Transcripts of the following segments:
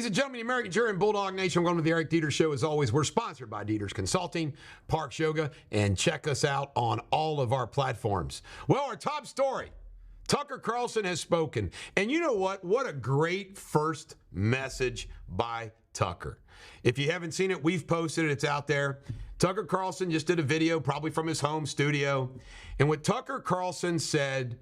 Ladies and gentlemen, the American Jury and Bulldog Nation, welcome to the Eric Deters Show. As always, we're sponsored by Deters Consulting, Parks Yoga, and check us out on all of our platforms. Well, our top story, Tucker Carlson has spoken. And you know what? What a great first message by Tucker. If you haven't seen it, we've posted it. It's out there. Tucker Carlson just did a video, probably from his home studio. And what Tucker Carlson said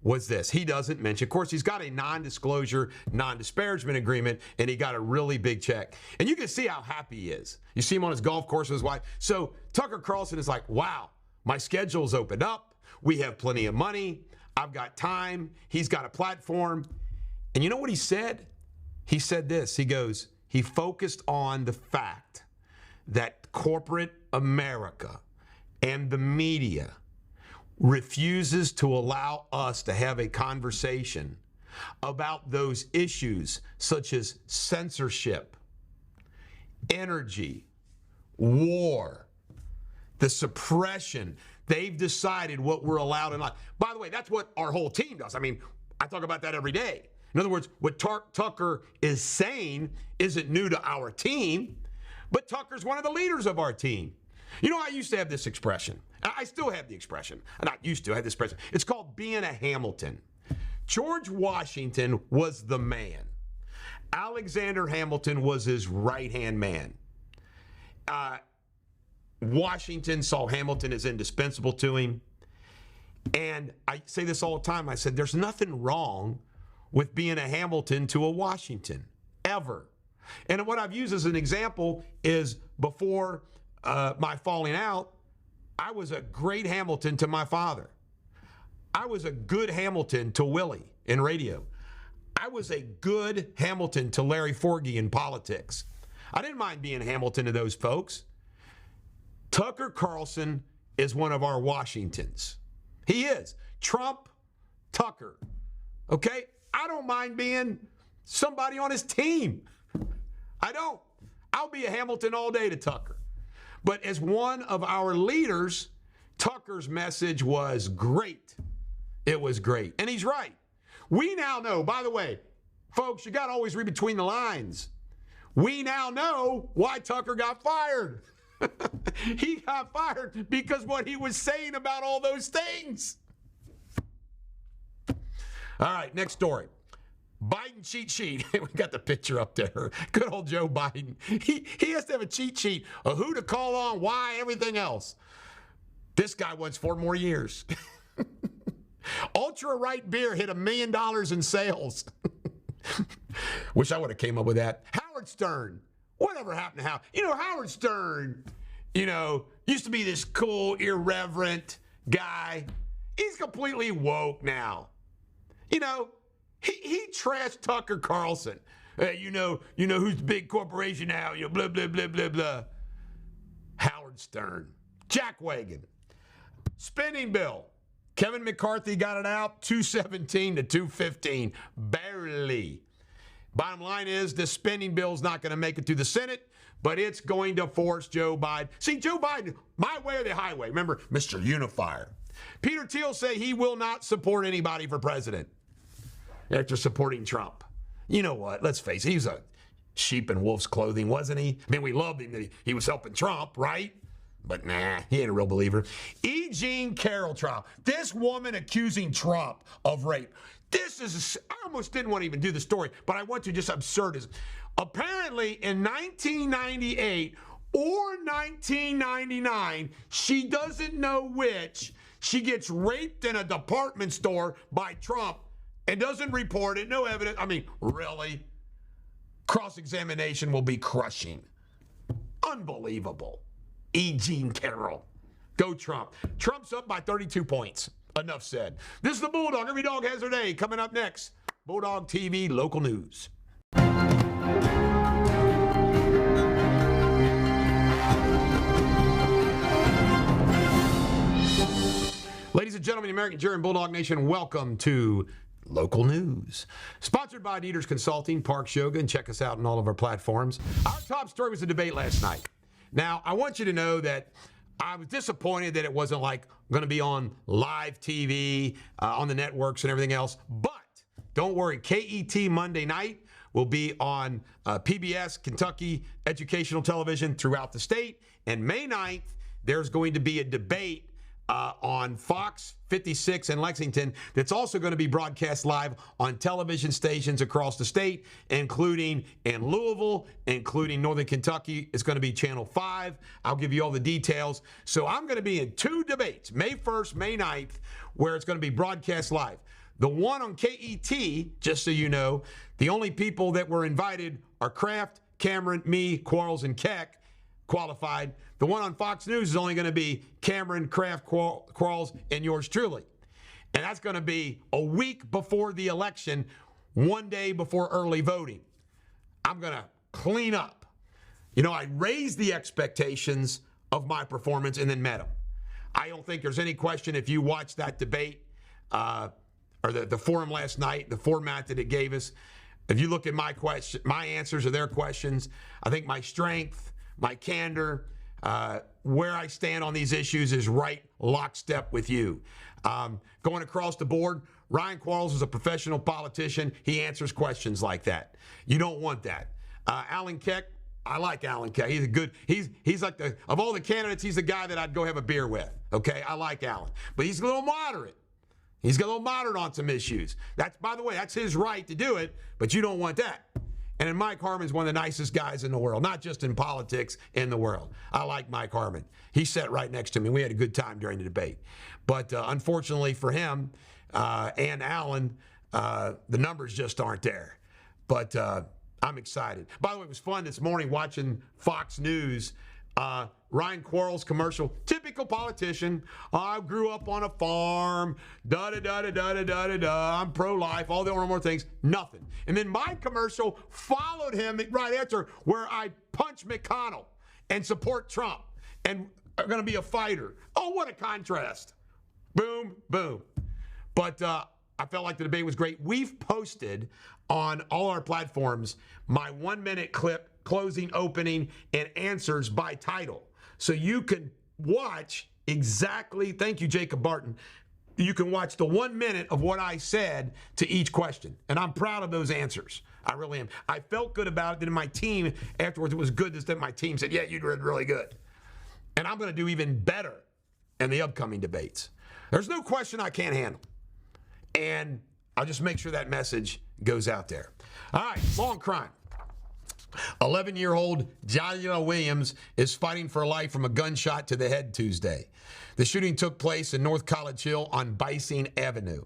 was this. He doesn't mention, of course, he's got a non-disclosure, non-disparagement agreement, and he got a really big check. And you can see how happy he is. You see him on his golf course with his wife. So Tucker Carlson is like, wow, my schedule's opened up. We have plenty of money. I've got time. He's got a platform. And you know what he said? He said this. He goes, he focused on the fact that corporate America and the media refuses to allow us to have a conversation about those issues such as censorship, energy, war, the suppression. They've decided what we're allowed and not. By the way, that's what our whole team does. I mean, I talk about that every day. In other words, what Tucker is saying isn't new to our team, but Tucker's one of the leaders of our team. You know, I used to have this expression. I still have the expression. Not used to, I have this expression. It's called being a Hamilton. George Washington was the man. Alexander Hamilton was his right-hand man. Washington saw Hamilton as indispensable to him. And I say this all the time. I said, there's nothing wrong with being a Hamilton to a Washington, ever. And what I've used as an example is before my falling out, I was a great Hamilton to my father. I was a good Hamilton to Willie in radio. I was a good Hamilton to Larry Forgy in politics. I didn't mind being Hamilton to those folks. Tucker Carlson is one of our Washingtons. He is. Trump, Tucker. Okay? I don't mind being somebody on his team. I don't. I'll be a Hamilton all day to Tucker. But as one of our leaders, Tucker's message was great. It was great. And he's right. We now know, by the way, folks, you got to always read between the lines. We now know why Tucker got fired. He got fired because what he was saying about all those things. All right, next story. Biden cheat sheet. We got the picture up there. Good old Joe Biden. He has to have a cheat sheet of who to call on, why, everything else. This guy wants 4 more years. Ultra Right beer hit $1 million in sales. Wish I would have came up with that. Howard Stern. Whatever happened to Howard? You know, Howard Stern, used to be this cool, irreverent guy. He's completely woke now. He trashed Tucker Carlson. You know who's the big corporation now, blah, blah, blah, blah, blah. Howard Stern. Jack Wagon. Spending bill. Kevin McCarthy got it out, 217 to 215. Barely. Bottom line is, this spending bill is not going to make it through the Senate, but it's going to force Joe Biden. See, Joe Biden, my way or the highway. Remember, Mr. Unifier. Peter Thiel say he will not support anybody for president after supporting Trump. You know what? Let's face it. He was a sheep in wolf's clothing, wasn't he? I mean, we loved him. He was helping Trump, right? But nah, he ain't a real believer. E. Jean Carroll trial. This woman accusing Trump of rape. This is, I almost didn't want to even do the story, but I want to, just absurdism. Apparently in 1998 or 1999, she doesn't know which, she gets raped in a department store by Trump and doesn't report it, no evidence. I mean, really? Cross-examination will be crushing. Unbelievable. E. Jean Carroll. Go Trump. Trump's up by 32 points. Enough said. This is the Bulldog. Every dog has their day. Coming up next, Bulldogtv local news. Ladies and gentlemen, the American Jury and Bulldog Nation, welcome to local news. Sponsored by Deters Consulting, Parks Yoga, and check us out on all of our platforms. Our top story was a debate last night. Now, I want you to know that I was disappointed that it wasn't like going to be on live TV, on the networks and everything else. But don't worry, KET Monday night will be on PBS, Kentucky Educational Television throughout the state. And May 9th, there's going to be a debate on Fox 56 in Lexington that's also going to be broadcast live on television stations across the state, including in Louisville, including Northern Kentucky. It's going to be Channel 5. I'll give you all the details. So I'm going to be in two debates, May 1st, May 9th, where it's going to be broadcast live. The one on KET, just so you know, the only people that were invited are Kraft, Cameron, me, Quarles, and Keck qualified. The one on Fox News is only going to be Cameron, Kraft, Quarles, and yours truly. And that's going to be a week before the election, one day before early voting. I'm going to clean up. You know, I raised the expectations of my performance and then met them. I don't think there's any question if you watched that debate or the forum last night, the format that it gave us. If you look at my answers or their questions, I think my strength, my candor, where I stand on these issues is right lockstep with you. Going across the board, Ryan Quarles is a professional politician. He answers questions like that. You don't want that. Alan Keck, I like Alan Keck. He's a good, he's like of all the candidates, he's the guy that I'd go have a beer with. Okay, I like Alan. But he's a little moderate. He's a little moderate on some issues. That's, by the way, that's his right to do it, but you don't want that. And then Mike Harmon's one of the nicest guys in the world, not just in politics, in the world. I like Mike Harmon. He sat right next to me. We had a good time during the debate. But unfortunately for him and Alan, the numbers just aren't there. But I'm excited. By the way, it was fun this morning watching Fox News. Ryan Quarles commercial, typical politician. I grew up on a farm, da-da-da-da-da-da-da-da. I'm pro-life, all the more things, nothing. And then my commercial followed him right after where I punch McConnell and support Trump and are going to be a fighter. Oh, what a contrast. Boom, boom. But I felt like the debate was great. We've posted on all our platforms my 1-minute clip, closing, opening, and answers by title. So you can watch exactly, thank you, Jacob Barton, you can watch the 1 minute of what I said to each question. And I'm proud of those answers. I really am. I felt good about it. Then my team, afterwards, it was good that my team said, yeah, you did really good. And I'm going to do even better in the upcoming debates. There's no question I can't handle. And I'll just make sure that message goes out there. All right, law and crime. 11-year-old Jalila Williams is fighting for life from a gunshot to the head Tuesday. The shooting took place in North College Hill on Bising Avenue.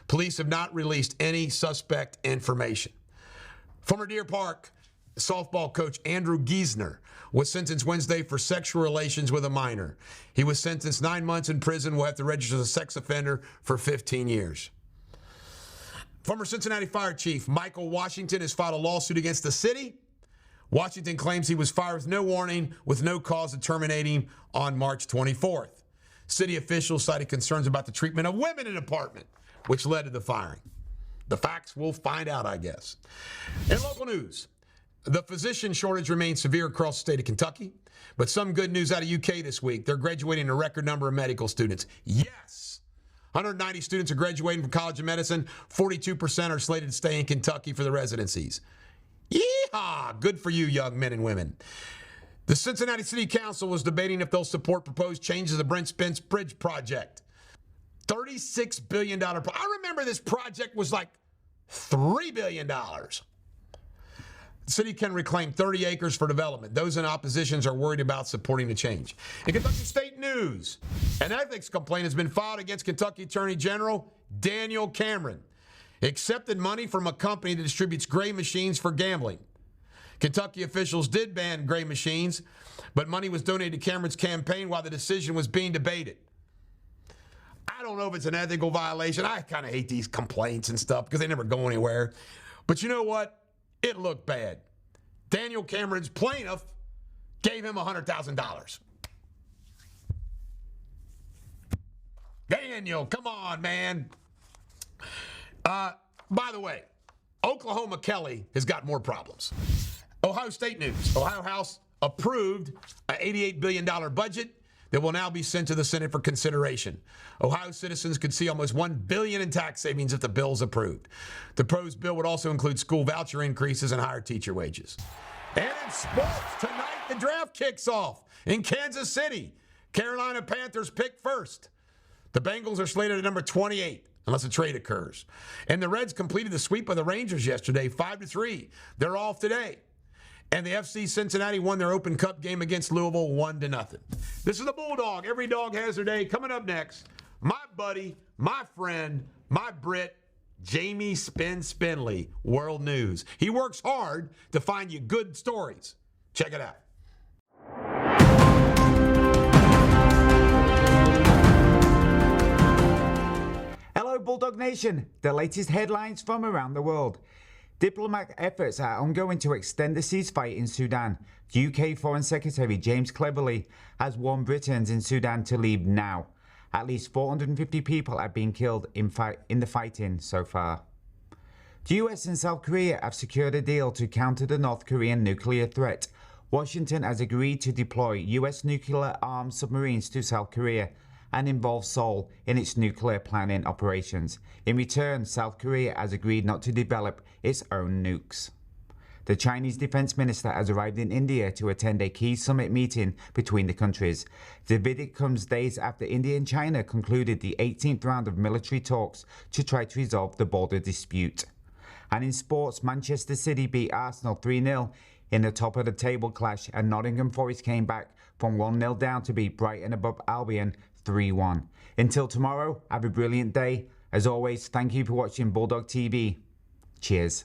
Police have not released any suspect information. Former Deer Park softball coach Andrew Giesner was sentenced Wednesday for sexual relations with a minor. He was sentenced 9 months in prison, will have to register as a sex offender for 15 years. Former Cincinnati Fire Chief Michael Washington has filed a lawsuit against the city. Washington claims he was fired with no warning, with no cause of terminating on March 24th. City officials cited concerns about the treatment of women in the department, which led to the firing. The facts we'll find out, I guess. In local news, the physician shortage remains severe across the state of Kentucky, but some good news out of UK this week. They're graduating a record number of medical students. Yes! 190 students are graduating from College of Medicine. 42% are slated to stay in Kentucky for the residencies. Yeehaw! Good for you, young men and women. The Cincinnati City Council was debating if they'll support proposed changes to the Brent Spence Bridge project. $36 billion. I remember this project was like $3 billion. The city can reclaim 30 acres for development. Those in opposition are worried about supporting the change. In Kentucky State News, an ethics complaint has been filed against Kentucky Attorney General Daniel Cameron. Accepted money from a company that distributes gray machines for gambling. Kentucky officials did ban gray machines, but money was donated to Cameron's campaign while the decision was being debated. I don't know if it's an ethical violation. I kind of hate these complaints and stuff because they never go anywhere. But you know what? It looked bad. Daniel Cameron's plaintiff gave him $100,000. Daniel, come on, man. By the way, Oklahoma Kelly has got more problems. Ohio State news. Ohio House approved an $88 billion budget. that will now be sent to the Senate for consideration. Ohio citizens could see almost $1 billion in tax savings if the bill is approved. The proposed bill would also include school voucher increases and higher teacher wages. And in sports, tonight the draft kicks off in Kansas City. Carolina Panthers pick first. The Bengals are slated at number 28, unless a trade occurs. And the Reds completed the sweep of the Rangers yesterday, 5-3. They're off today. And the FC Cincinnati won their Open Cup game against Louisville 1-0. This is the Bulldog. Every dog has their day. Coming up next, my buddy, my friend, my Brit, Jamie Spinley, World News. He works hard to find you good stories. Check it out. Hello, Bulldog Nation. The latest headlines from around the world. Diplomatic efforts are ongoing to extend the ceasefire in Sudan. UK Foreign Secretary James Cleverly has warned Britons in Sudan to leave now. At least 450 people have been killed in the fighting so far. The US and South Korea have secured a deal to counter the North Korean nuclear threat. Washington has agreed to deploy US nuclear-armed submarines to South Korea and involve Seoul in its nuclear planning operations. In return, South Korea has agreed not to develop its own nukes. The Chinese defense minister has arrived in India to attend a key summit meeting between the countries. The visit comes days after India and China concluded the 18th round of military talks to try to resolve the border dispute. And in sports, Manchester City beat Arsenal 3-0 in the top of the table clash, and Nottingham Forest came back from 1-0 down to beat Brighton above Albion 3-1. Until tomorrow, have a brilliant day. As always, thank you for watching Bulldog TV. Cheers.